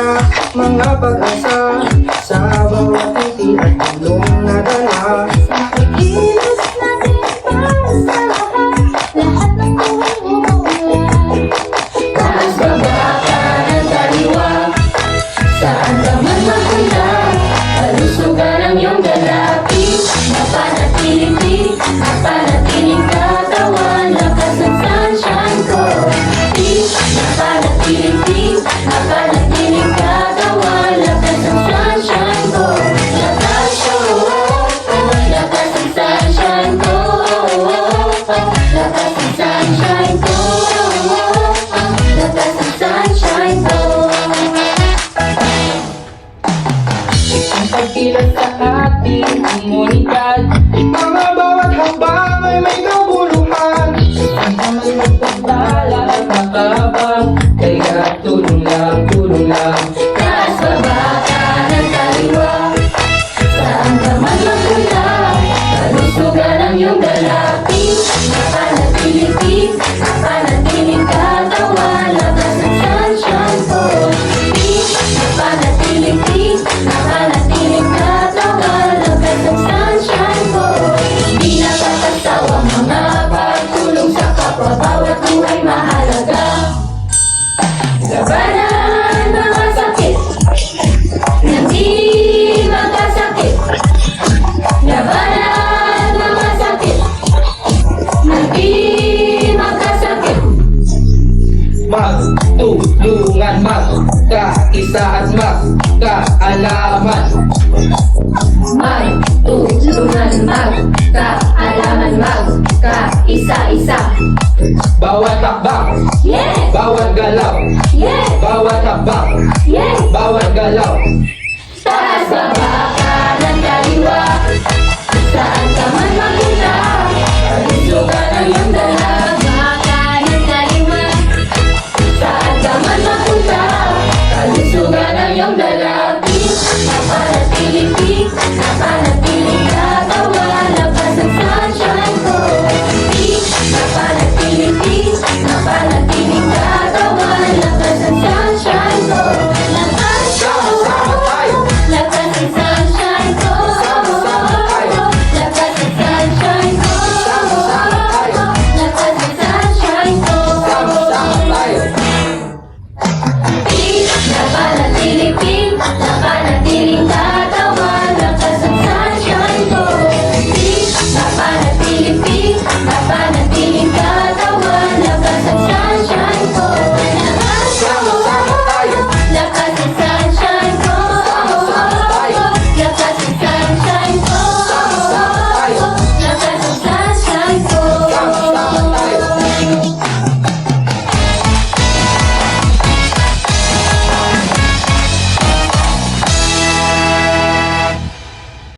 kita mga pag-asa sa bawat ngiti at tulong na dala. Sa kikilos natin para sa lahat, lahat ng buhay umuulan. Taas baba kanan kaliwa, saan ka man magpunta, kalusugan ang iyong dalapi. Napanatiling katawan, lakas ng sunshine ko. Napanatiling katawan, lakas ng sunshine ko. Lakas ng sunshine ko. Lakas ng sunshine ko. Lakas ng sunshine ko. Ang pagkilos sa ating komunidad, Mga bawat hakbang ay may kabuluhan. ang kamay magpagdala at makabang, kaya tulong lang, tulong lang. Taas baba kanan kaliwa, saan ka man magpunta, kalusugan ang iyong dalapi. Napanatiling katawan, lakas ng sunshine ko. Napanatiling katawan, lakas ng sunshine ko. Di nakakasawa mga pagtulong sa kapwa, bawat buhay mahalaga. Labanan mga sakit, nang di magkasakit. Labanan mga sakit, nang di magkasakit. Magtulungan, magkaisa at magkaalaman. Magtulungan, magkaalaman, magkaisa-isa. Bawat takbang, Yeah! bawat galaw, Yeah! bawat hakbang